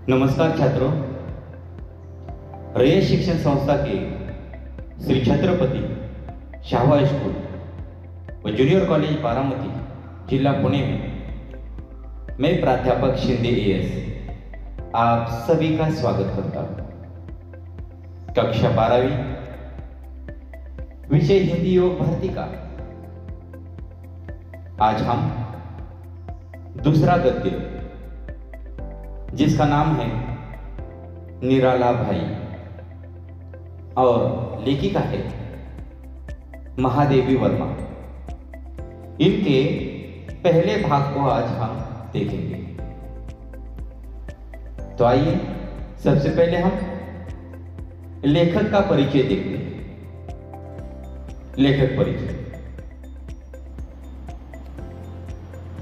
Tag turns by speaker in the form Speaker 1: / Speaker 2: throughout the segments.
Speaker 1: नमस्कार छात्रों। रयत शिक्षण संस्था के श्री छत्रपति शाहू स्कूल व जूनियर कॉलेज बारामती जिला पुणे में मैं प्राध्यापक शिंदे एएस आप सभी का स्वागत करता हूं। कक्षा 12वीं विषय हिंदी योग भारती का आज हम दूसरा गद्य जिसका नाम है निराला भाई और लेखिका है महादेवी वर्मा, इनके पहले भाग को आज हम देखेंगे। तो आइए सबसे पहले हम लेखक का परिचय देखते हैं। लेखक परिचय।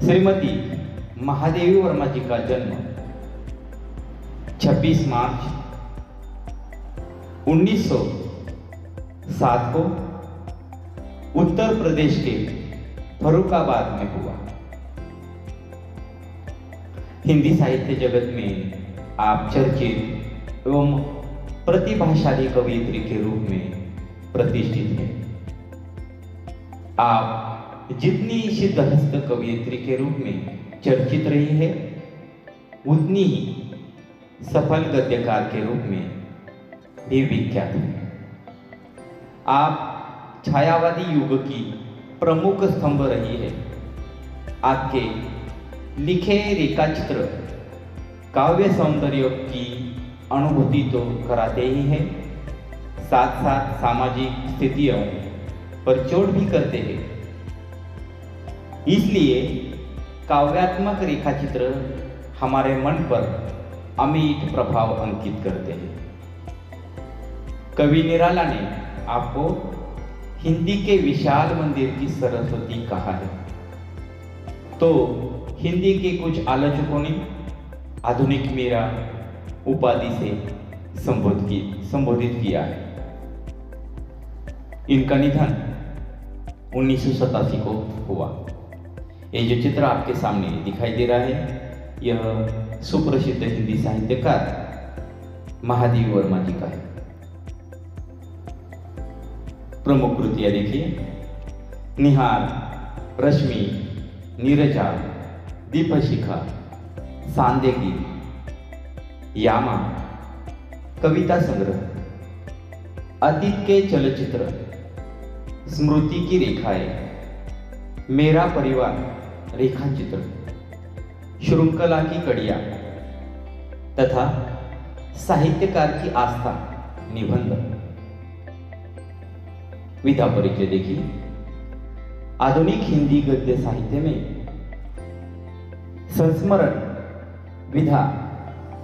Speaker 1: श्रीमती महादेवी वर्मा जी का जन्म 26 मार्च 1907 को उत्तर प्रदेश के फर्रुखाबाद में हुआ। हिंदी साहित्य जगत में आप चर्चित एवं प्रतिभाशाली कवयित्री के रूप में प्रतिष्ठित हैं। आप जितनी सिद्धहस्त कवयित्री के रूप में चर्चित रही है, उतनी ही सफल गद्यकार के रूप में भी विख्यात है। आप छायावादी युग की प्रमुख स्तंभ रही है। आपके लिखे रेखाचित्र काव्य सौंदर्य की अनुभूति तो कराते ही हैं, साथ साथ सामाजिक स्थितियों पर चोट भी करते हैं। इसलिए काव्यात्मक रेखाचित्र हमारे मन पर अमिट प्रभाव अंकित करते हैं। कवि निराला ने आपको हिंदी के विशाल मंदिर की सरस्वती कहा है, तो हिंदी के कुछ आलोचकों ने आधुनिक मीरा उपाधि से संबोधित किया है। इनका निधन 1987 को हुआ। ये जो चित्र आपके सामने दिखाई दे रहा है, यह सुप्रसिद्ध हिंदी साहित्यकार महादेवी वर्मा जी का है। प्रमुख कृतियां देखिए। निहार, रश्मि, नीरजा, दीपशिखा, सांदेगी, यामा, कविता संग्रह, अतीत के चलचित्र, स्मृति की रेखाएं, मेरा परिवार रेखाचित्र, श्रृंखला की कड़ियां तथा साहित्यकार की आस्था निबंध। विधा परिचय देखिए। आधुनिक हिंदी गद्य साहित्य में संस्मरण विधा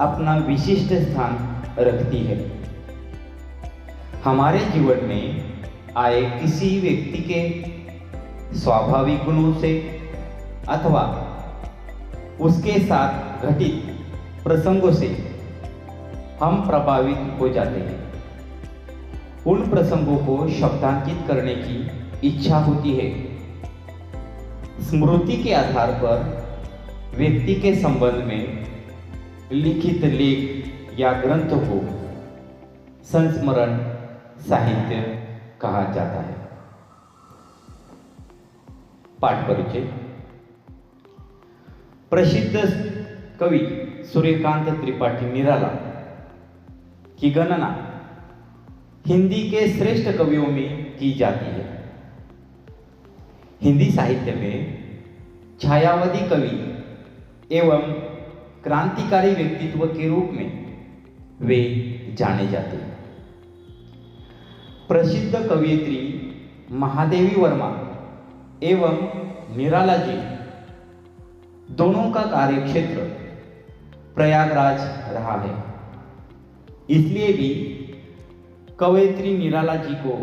Speaker 1: अपना विशिष्ट स्थान रखती है। हमारे जीवन में आए किसी व्यक्ति के स्वाभाविक गुणों से अथवा उसके साथ घटित प्रसंगों से हम प्रभावित हो जाते हैं। उन प्रसंगों को शब्दांकित करने की इच्छा होती है। स्मृति के आधार पर व्यक्ति के संबंध में लिखित लेख या ग्रंथ को संस्मरण साहित्य कहा जाता है। पाठ परिचय। प्रसिद्ध कवि सूर्यकांत त्रिपाठी निराला की गणना हिंदी के श्रेष्ठ कवियों में की जाती है। हिंदी साहित्य में छायावादी कवि एवं क्रांतिकारी व्यक्तित्व के रूप में वे जाने जाते हैं। प्रसिद्ध कवयित्री महादेवी वर्मा एवं निराला जी दोनों का कार्यक्षेत्र प्रयागराज रहा है। इसलिए भी कवयित्री निराला जी को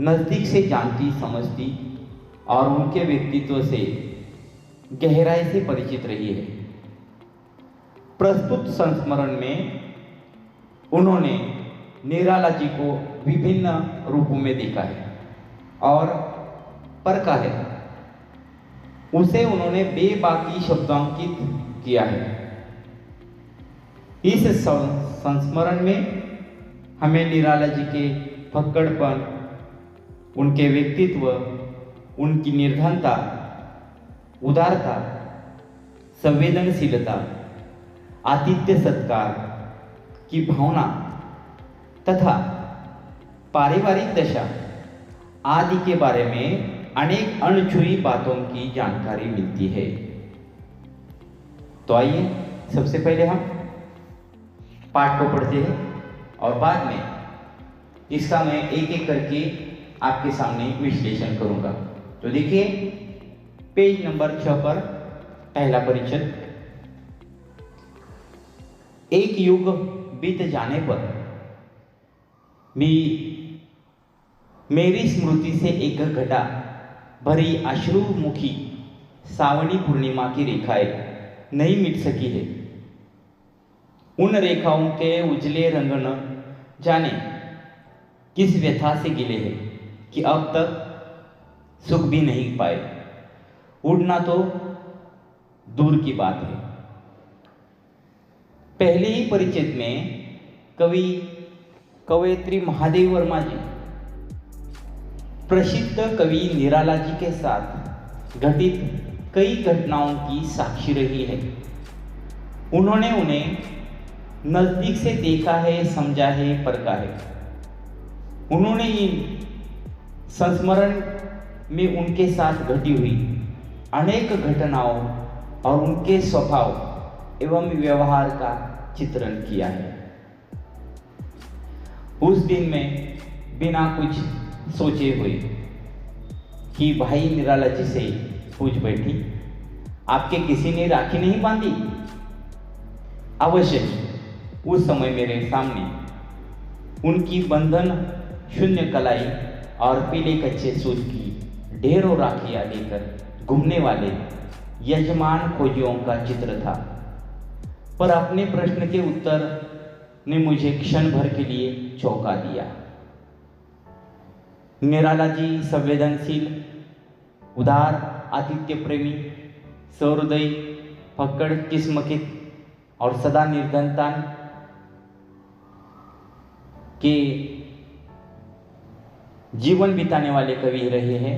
Speaker 1: नजदीक से जानती समझती और उनके व्यक्तित्व से गहराई से परिचित रही है। प्रस्तुत संस्मरण में उन्होंने निराला जी को विभिन्न रूपों में देखा है और परखा है। उसे उन्होंने बेबाकी शब्दांकित किया है। इस संस्मरण में हमें निराला जी के फक्कड़पन, उनके व्यक्तित्व, उनकी निर्धनता, उदारता, संवेदनशीलता, आतिथ्य सत्कार की भावना तथा पारिवारिक दशा आदि के बारे में अनेक अनछुई बातों की जानकारी मिलती है। तो आइए सबसे पहले हम पाठ को पढ़ते हैं और बाद में इसका मैं एक एक करके आपके सामने विश्लेषण करूंगा। तो देखिए, पेज नंबर 6 पर पहला परिच्छेद। एक युग बीत जाने पर भी मेरी स्मृति से एक घटा भरी अश्रुमुखी सावनी पूर्णिमा की रेखाएं नहीं मिट सकी है। उन रेखाओं के उजले रंग न जाने किस व्यथा से गिले हैं कि अब तक सुख भी नहीं पाए। उड़ना तो दूर की बात है। पहले ही परिचित में कवि कवयित्री महादेवी वर्मा जी प्रसिद्ध कवि निराला जी के साथ घटित कई घटनाओं की साक्षी रही है। उन्होंने उन्हें नजदीक से देखा है, समझा है, परखा है। उन्होंने इन संस्मरण में उनके साथ घटी हुई अनेक घटनाओं और उनके स्वभाव एवं व्यवहार का चित्रण किया है। उस दिन में बिना कुछ सोचे हुए कि भाई निराला जी से पूछ बैठी, आपके किसी ने राखी नहीं बांधी? अवश्य उस समय मेरे सामने उनकी बंधन शून्य कलाई और पीले कच्चे सूत की ढेरों राखियां लेकर घूमने वाले यजमान खोजियों का चित्र था। पर अपने प्रश्न के उत्तर ने मुझे क्षण भर के लिए चौंका दिया। निराला जी संवेदनशील, उदार, आतिथ्य प्रेमी, सहृदयी, फक्कड़ किस्मकित और सदा निर्धनता के जीवन बिताने वाले कवि रहे हैं।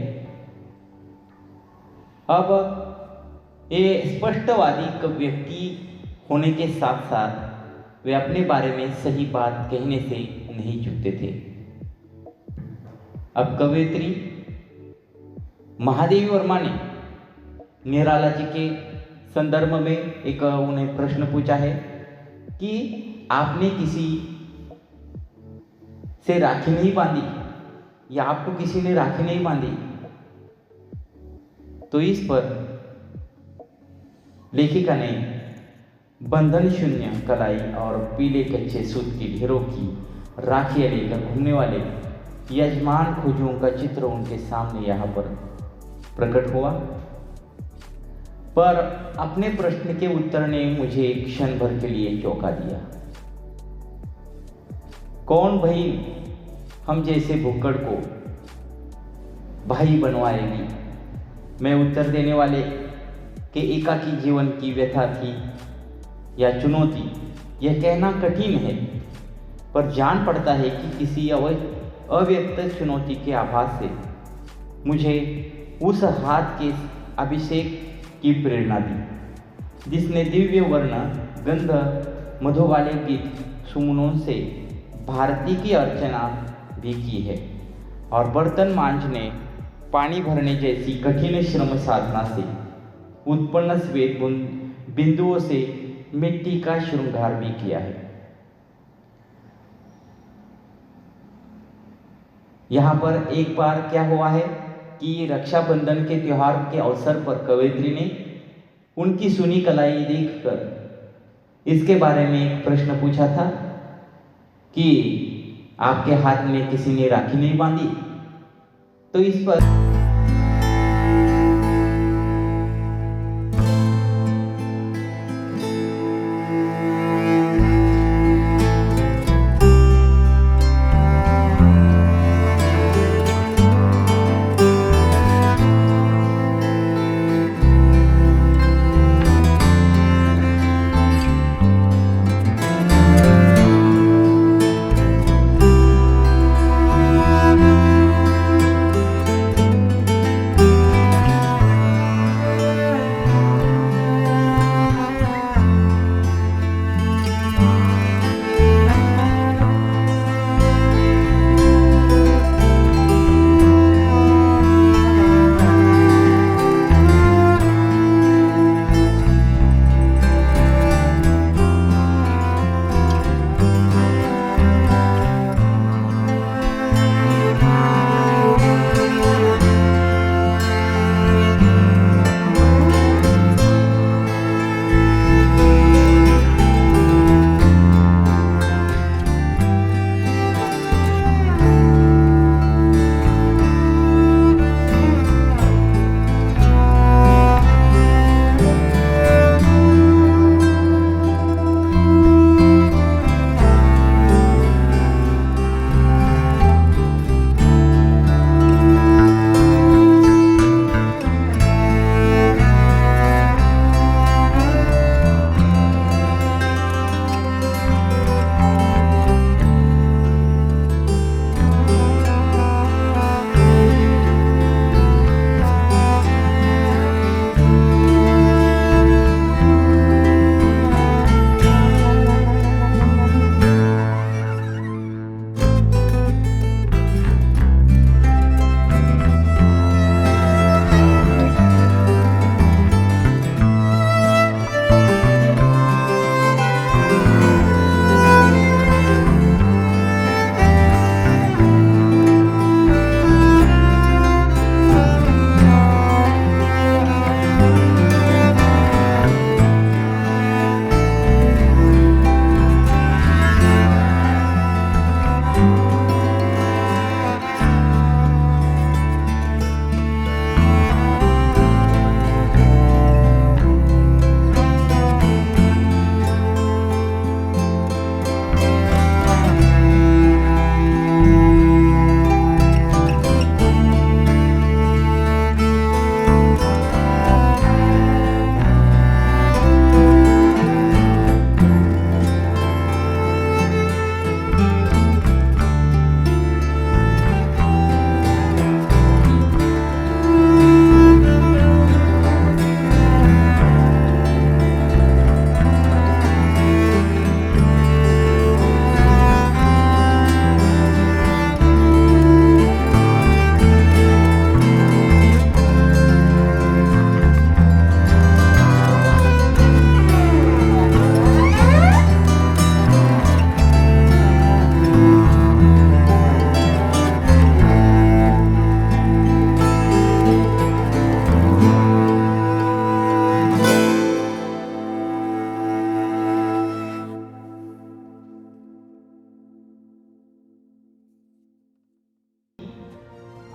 Speaker 1: अब ये स्पष्टवादी व्यक्ति होने के साथ साथ वे अपने बारे में सही बात कहने से नहीं चूकते थे। अब कवयित्री महादेवी वर्मा ने निराला जी के संदर्भ में एक उन्हें प्रश्न पूछा है कि आपने किसी से राखी नहीं बांधी या आपको किसी ने राखी नहीं बांधी? तो इस पर लेखिका ने बंधन शून्य कलाई और पीले कच्चे सूत की ढेरों की राखियां लेकर घूमने वाले यजमान खोजियों का चित्र उनके सामने यहाँ पर प्रकट हुआ। पर अपने प्रश्न के उत्तर ने मुझे एक क्षण भर के लिए चौंका दिया। कौन भाई हम जैसे भुक्कड़ को भाई बनवाएगी? मैं उत्तर देने वाले के एकाकी जीवन की व्यथा थी या चुनौती, यह कहना कठिन है, पर जान पड़ता है कि किसी अव्यक्त चुनौती के आभास से मुझे उस हाथ के अभिषेक की प्रेरणा दी जिसने दिव्य वर्ण गंध मधु वाले गीत सुमनों से भारती की अर्चना भी की है और बर्तन मांजने, पानी भरने जैसी कठिन श्रम साधना से उत्पन्न श्वेत बिंदुओं से मिट्टी का श्रृंगार भी किया है। यहाँ पर एक बार क्या हुआ है कि रक्षाबंधन के त्योहार के अवसर पर कवयित्री ने उनकी सुनी कलाई देखकर इसके बारे में एक प्रश्न पूछा था कि आपके हाथ में किसी ने राखी नहीं बांधी? तो इस पर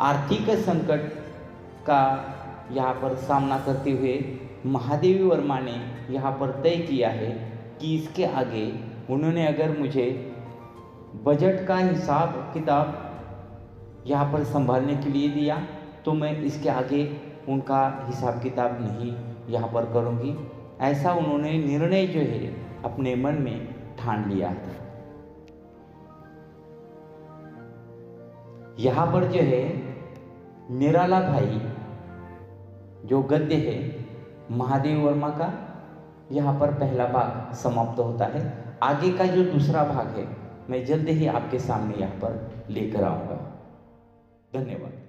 Speaker 1: आर्थिक संकट का यहाँ पर सामना करते हुए महादेवी वर्मा ने यहाँ पर तय किया है कि इसके आगे उन्होंने अगर मुझे बजट का हिसाब किताब यहाँ पर संभालने के लिए दिया तो मैं इसके आगे उनका हिसाब किताब नहीं यहाँ पर करूँगी। ऐसा उन्होंने निर्णय जो है अपने मन में ठान लिया था। यहाँ पर जो है निराला भाई जो गद्य है महादेवी वर्मा का, यहाँ पर पहला भाग समाप्त होता है। आगे का जो दूसरा भाग है मैं जल्द ही आपके सामने यहाँ पर लेकर आऊँगा। धन्यवाद।